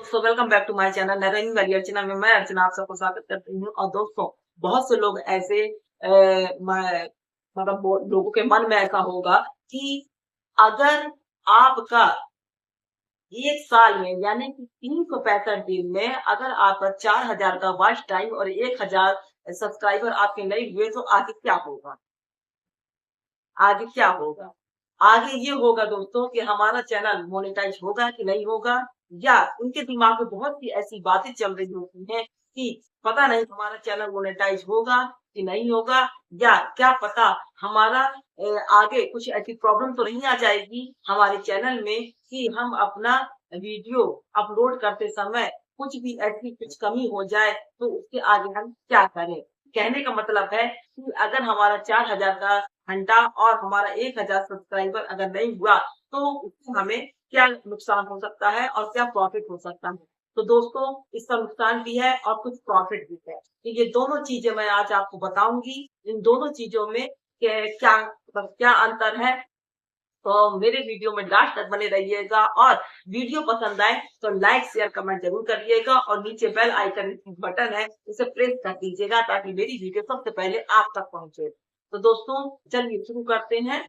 दोस्तों welcome back to my channel Narendra वाली अर्चना में मैं अर्चना आप सबको स्वागत करती हूँ। और दोस्तों बहुत से लोग ऐसे मतलब लोगों के मन में ऐसा होगा कि अगर आपका एक साल में यानी कि 365 दिन में अगर आपका 4000 का वॉच टाइम और 1000 सब्सक्राइबर आपके नहीं हुए तो आगे क्या होगा। आगे क्या होगा? आगे ये होगा दोस्तों कि हमारा चैनल मोनेटाइज होगा कि नहीं होगा, या उनके दिमाग में बहुत सी ऐसी बातें चल रही होती हैं कि पता नहीं हमारा चैनल मोनेटाइज होगा कि नहीं होगा, या क्या पता हमारा आगे कुछ ऐसी प्रॉब्लम तो नहीं आ जाएगी हमारे चैनल में कि हम अपना वीडियो अपलोड करते समय कुछ भी ऐसी कुछ कमी हो जाए तो उसके आगे हम क्या करें। कहने का मतलब है कि अगर हमारा 4000 का घंटा और हमारा 1000 सब्सक्राइबर अगर नहीं हुआ तो उससे हमें क्या नुकसान हो सकता है और क्या प्रॉफिट हो सकता है। तो दोस्तों इसका नुकसान भी है और कुछ प्रॉफिट भी है, तो ये दोनों चीजें मैं आज आपको बताऊंगी। इन दोनों चीजों में क्या मतलब क्या अंतर है, तो मेरे वीडियो में लास्ट तक बने रहिएगा। और वीडियो पसंद आए तो लाइक शेयर कमेंट जरूर करिएगा और नीचे बेल आइकन बटन है उसे प्रेस कर दीजिएगा ताकि मेरी वीडियो सबसे पहले आप तक पहुंचे। तो दोस्तों चलिए शुरू करते हैं,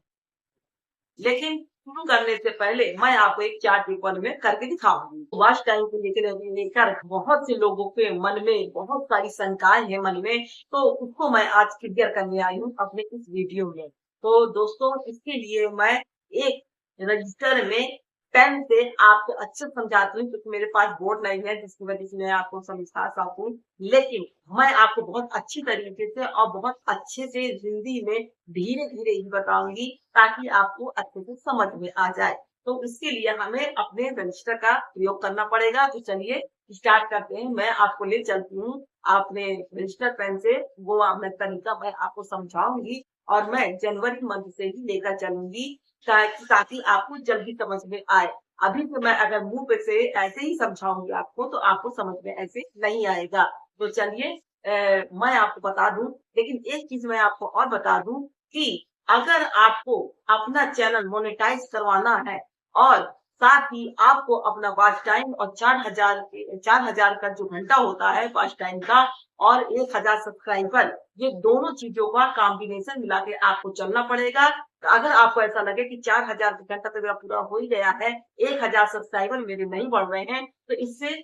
लेकिन शुरू करने से पहले मैं आपको एक चार्ट पेपर में करके दिखाऊंगी। वॉच टाइम को लेकर बहुत से लोगों के मन में बहुत सारी शंकाएं हैं मन में, तो उसको मैं आज क्लियर करने आई हूँ अपने इस वीडियो में। तो दोस्तों इसके लिए मैं एक रजिस्टर में पेन से आपको अच्छे से समझाती हूँ क्योंकि मेरे पास बोर्ड नहीं है जिसकी वजह से मैं आपको समझा सकूं, लेकिन मैं आपको बहुत अच्छी तरीके से और बहुत अच्छे से हिंदी में धीरे धीरे ही बताऊंगी ताकि आपको अच्छे से समझ में आ जाए। तो इसके लिए हमें अपने रजिस्टर का प्रयोग करना पड़ेगा। तो चलिए स्टार्ट करते हैं। मैं आपको ले चलती हूँ अपने रजिस्टर पेन से, वो मैं तरीका मैं आपको समझाऊंगी और मैं जनवरी मंथ से ही लेकर चलूंगी ताकि आपको जल्दी समझ में आए। अभी से मैं अगर मुंह पे से ऐसे ही समझाऊंगी आपको तो आपको समझ में ऐसे नहीं आएगा। तो चलिए मैं आपको बता दूं, लेकिन एक चीज मैं आपको और बता दूं कि अगर आपको अपना चैनल मोनेटाइज करवाना है और साथ ही आपको अपना वॉच टाइम और 4000 का जो घंटा होता है वॉच टाइम का और 1000 सब्सक्राइबर, ये दोनों चीजों का कॉम्बिनेशन मिला के आपको चलना पड़ेगा। तो अगर आपको ऐसा लगे कि 4000 घंटा तो मेरा पूरा हो ही गया है, 1000 सब्सक्राइबर मेरे नहीं बढ़ रहे हैं, तो इससे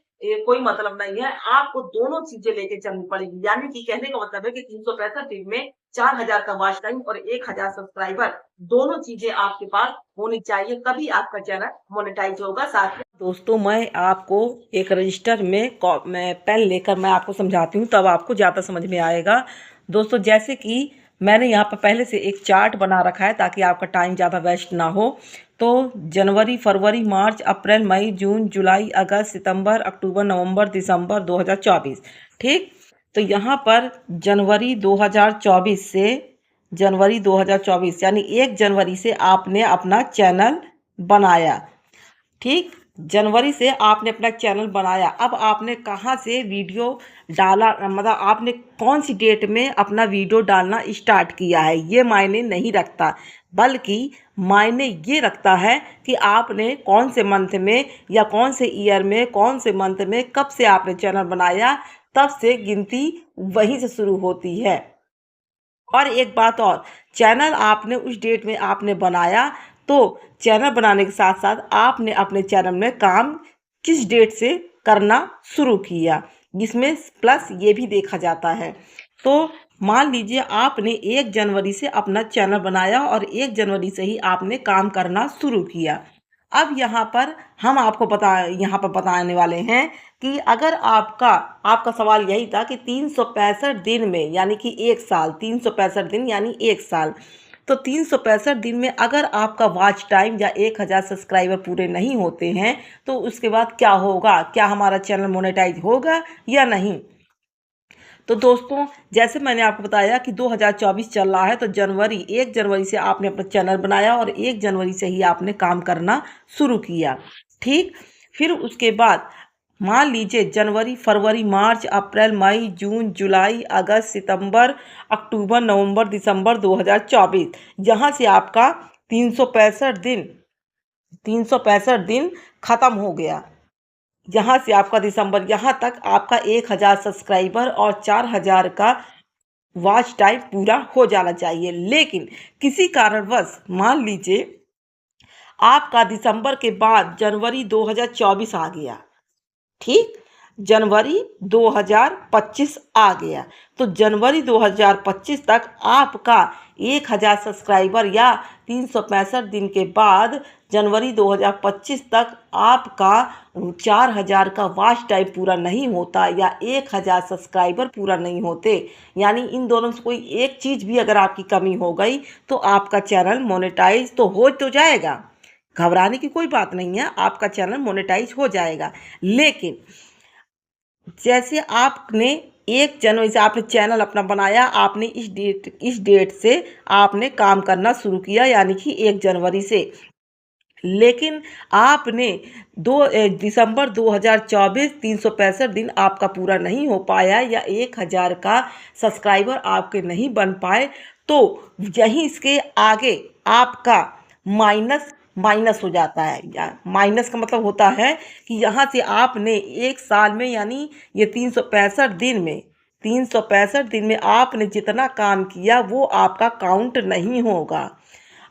कोई मतलब नहीं है। आपको दोनों चीजें लेके चलनी पड़ेगी, यानी कि कहने का मतलब है कि 365 दिन में 4000 का वॉच टाइम और 1000 सब्सक्राइबर दोनों चीजें आपके पास होनी चाहिए, तभी आपका चैनल मोनेटाइज होगा। साथ में दोस्तों मैं आपको एक रजिस्टर में मैं पेन लेकर मैं आपको समझाती हूँ तब आपको ज़्यादा समझ में आएगा। दोस्तों जैसे कि मैंने यहाँ पर पहले से एक चार्ट बना रखा है ताकि आपका टाइम ज़्यादा वेस्ट ना हो। तो जनवरी फरवरी मार्च अप्रैल मई जून जुलाई अगस्त सितंबर अक्टूबर नवंबर दिसंबर 2024, ठीक। तो यहाँ पर जनवरी 2024 से जनवरी 2024 यानी 1 जनवरी से आपने अपना चैनल बनाया, ठीक। जनवरी से आपने अपना चैनल बनाया। अब आपने कहाँ से वीडियो डाला, मतलब आपने कौन सी डेट में अपना वीडियो डालना स्टार्ट किया है ये मायने नहीं रखता, बल्कि मायने ये रखता है कि आपने कौन से मंथ में या कौन से ईयर में कौन से मंथ में कब से आपने चैनल बनाया, तब से गिनती वहीं से शुरू होती है। और एक बात और, चैनल आपने उस डेट में आपने बनाया तो चैनल बनाने के साथ साथ आपने अपने चैनल में काम किस डेट से करना शुरू किया, जिसमें प्लस ये भी देखा जाता है। तो मान लीजिए आपने 1 जनवरी से अपना चैनल बनाया और 1 जनवरी से ही आपने काम करना शुरू किया। अब यहाँ पर हम आपको बताने वाले हैं कि अगर आपका सवाल यही था कि 365 दिन में यानी कि 1 साल, 365 दिन यानी 1 साल, तो 365 दिन में अगर आपका वॉच टाइम या 1000 सब्सक्राइबर पूरे नहीं होते हैं तो उसके बाद क्या होगा, क्या हमारा चैनल मोनेटाइज होगा या नहीं। तो दोस्तों जैसे मैंने आपको बताया कि 2024 चल रहा है, तो 1 जनवरी से आपने अपना चैनल बनाया और 1 जनवरी से ही आपने काम करना शुरू किया, ठीक। फिर उसके बाद मान लीजिए जनवरी फरवरी मार्च अप्रैल मई जून जुलाई अगस्त सितंबर अक्टूबर नवंबर दिसंबर 2024, यहाँ से आपका 365 दिन ख़त्म हो गया। यहाँ से आपका दिसंबर यहाँ तक आपका 1000 सब्सक्राइबर और 4000 का वॉच टाइम पूरा हो जाना चाहिए। लेकिन किसी कारणवश मान लीजिए आपका दिसंबर के बाद जनवरी 2024 आ गया, ठीक, जनवरी 2025 आ गया, तो जनवरी 2025 तक आपका 1000 सब्सक्राइबर या 365 दिन के बाद जनवरी 2025 तक आपका 4000 का वॉच टाइम पूरा नहीं होता या 1000 सब्सक्राइबर पूरा नहीं होते, यानी इन दोनों में से कोई एक चीज़ भी अगर आपकी कमी हो गई तो आपका चैनल मोनेटाइज तो हो तो जाएगा, घबराने की कोई बात नहीं है, आपका चैनल मोनेटाइज हो जाएगा। लेकिन जैसे आपने 1 जनवरी से आपने चैनल अपना बनाया, आपने इस डेट से आपने काम करना शुरू किया, यानी कि 1 जनवरी से, लेकिन आपने दिसंबर 2024 365 दिन आपका पूरा नहीं हो पाया या 1000 का सब्सक्राइबर आपके नहीं बन पाए, तो यहीं इसके आगे आपका माइनस माइनस हो जाता है। या माइनस का मतलब होता है कि यहाँ से आपने एक साल में, यानी ये 365 दिन में आपने जितना काम किया वो आपका काउंट नहीं होगा।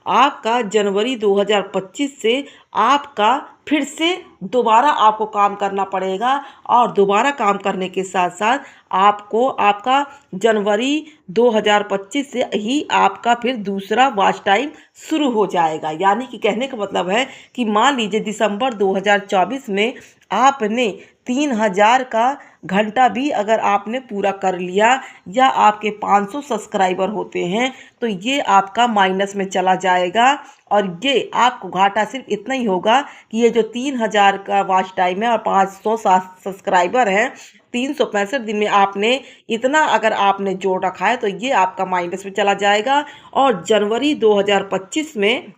आपका जनवरी 2025 से आपका फिर से दोबारा आपको काम करना पड़ेगा, और दोबारा काम करने के साथ साथ आपको आपका जनवरी 2025 से ही आपका फिर दूसरा वॉच टाइम शुरू हो जाएगा। यानी कि कहने का मतलब है कि मान लीजिए दिसंबर 2024 में आपने 3000 का घंटा भी अगर आपने पूरा कर लिया या आपके 500 सब्सक्राइबर होते हैं तो ये आपका माइनस में चला जाएगा, और ये आपको घाटा सिर्फ इतना ही होगा कि ये जो 3000 का वॉच टाइम है और 500 सब्सक्राइबर हैं, 365 दिन में आपने इतना अगर आपने जोड़ रखा है तो ये आपका माइनस में चला जाएगा। और जनवरी 2025 में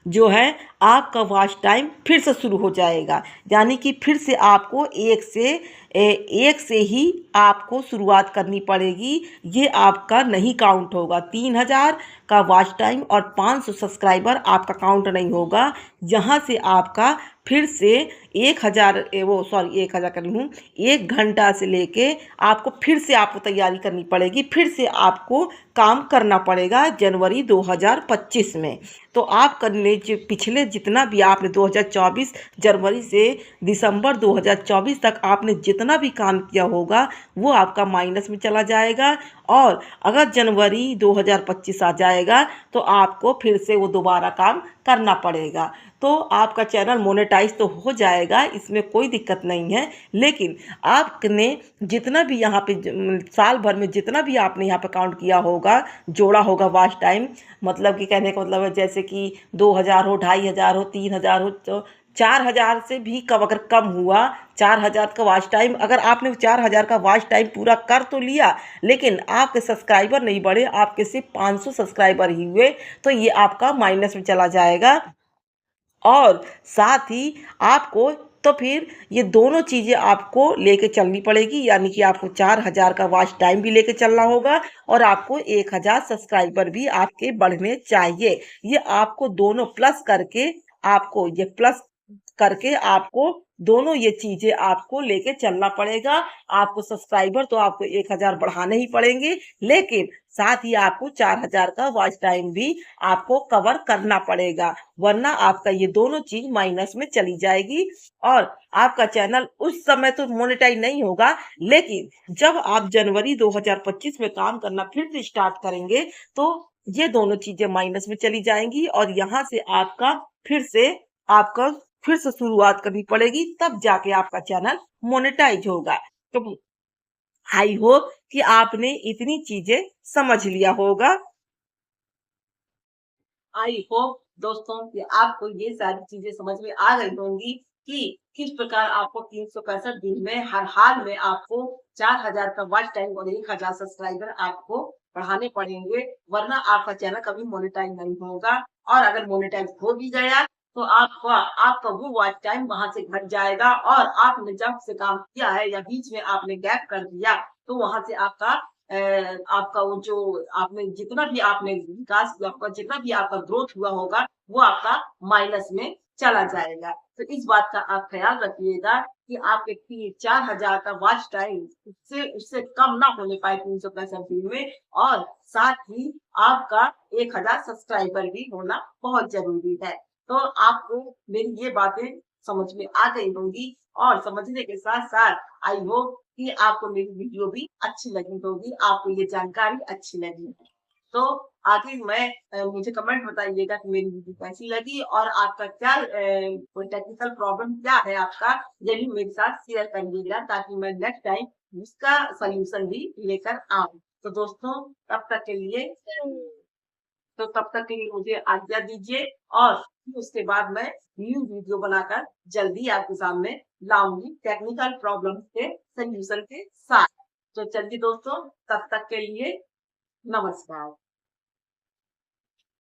जो है आपका वॉच टाइम फिर से शुरू हो जाएगा, यानी कि फिर से आपको एक से ही आपको शुरुआत करनी पड़ेगी। ये आपका नहीं काउंट होगा, 3000 का वॉच टाइम और 500 सब्सक्राइबर आपका काउंट नहीं होगा। यहाँ से आपका फिर से 1000 कर रही हूँ, 1 घंटा से लेके आपको फिर से आपको तैयारी करनी पड़ेगी, फिर से आपको काम करना पड़ेगा जनवरी 2025 में। तो आप करने जो पिछले जितना भी आपने 2024 जनवरी से दिसंबर 2024 तक आपने जितना भी काम किया होगा वो आपका माइनस में चला जाएगा, और अगर जनवरी 2025 आ जाएगा तो आपको फिर से वो दोबारा काम करना पड़ेगा। तो आपका चैनल मोनेटाइज तो हो जाएगा, इसमें कोई दिक्कत नहीं है। लेकिन आपने जितना भी यहाँ पे साल भर में जितना भी आपने यहाँ पे काउंट किया होगा, जोड़ा होगा वॉच टाइम, मतलब कि कहने का मतलब है जैसे कि 2000 हो, 2500 हो, 3000 हो, तो 4000 से भी कम अगर कम हुआ, 4000 का वॉच टाइम अगर आपने 4000 का वॉच टाइम पूरा कर तो लिया लेकिन आपके सब्सक्राइबर नहीं बढ़े, आपके सिर्फ 500 सब्सक्राइबर ही हुए, तो ये आपका माइनस में चला जाएगा। और साथ ही आपको तो फिर ये दोनों चीज़ें आपको लेके चलनी पड़ेगी, यानी कि आपको 4000 का वॉच टाइम भी लेके चलना होगा और आपको 1000 सब्सक्राइबर भी आपके बढ़ने चाहिए। ये आपको दोनों प्लस करके, आपको ये प्लस करके आपको दोनों ये चीज़ें आपको लेके चलना पड़ेगा। आपको सब्सक्राइबर तो आपको 1000 बढ़ाने ही पड़ेंगे, लेकिन साथ ही आपको 4000 का वॉच टाइम भी आपको कवर करना पड़ेगा, वरना आपका ये दोनों चीज माइनस में चली जाएगी और आपका चैनल उस समय तो मोनेटाइज नहीं होगा। लेकिन जब आप जनवरी 2025 में काम करना फिर से स्टार्ट करेंगे तो ये दोनों चीजें माइनस में चली जाएंगी और यहाँ से आपका फिर से शुरुआत करनी पड़ेगी, तब जाके आपका चैनल मोनेटाइज होगा। तो आई होप कि आपने इतनी चीजें समझ लिया होगा। आई होप दोस्तों कि आपको ये सारी चीजें समझ में आ गई होंगी कि किस प्रकार आपको 365 दिन में हर हाल में आपको 4000 का वॉच टाइम और 1000 सब्सक्राइबर आपको बढ़ाने पड़ेंगे, वरना आपका चैनल कभी मोनेटाइज नहीं होगा। और अगर मोनेटाइज हो भी गया तो आपका आपका वो वॉच टाइम वहां से घट जाएगा और आपने जब से काम किया है या बीच में आपने गैप कर दिया तो वहां से आपका वो जो आपने जितना भी आपने विकास किया, आपका जितना भी आपका ग्रोथ हुआ होगा वो आपका माइनस में चला जाएगा। तो इस बात का आप ख्याल रखिएगा कि आपके 4,000 का वॉच टाइम उससे उससे कम ना होने पाए 365 दिन में, और साथ ही आपका 1,000 सब्सक्राइबर भी होना बहुत ज़रूरी है। तो आपको मेरी ये बातें समझ में आ गई होंगी, और समझने के साथ-साथ आई होप कि आपको मेरी वीडियो भी अच्छी लगी होगी, आपको ये जानकारी अच्छी लगी है। तो आखिर में मुझे कमेंट बताइएगा कि मेरी वीडियो कैसी लगी, और आपका क्या कोई टेक्निकल प्रॉब्लम क्या है आपका, ये भी मेरे साथ शेयर करिएगा, ताकि मैं नेक्स्ट टाइम उसका सॉल्यूशन भी लेकर आऊँ। तो दोस्तों, तब तक के लिए मुझे आज्ञा दीजिए, और फिर उसके बाद मैं न्यू वीडियो बनाकर जल्दी आपके सामने लाऊंगी टेक्निकल प्रॉब्लम के सॉल्यूशन के साथ। तो चलिए दोस्तों, तब तक के लिए नमस्कार।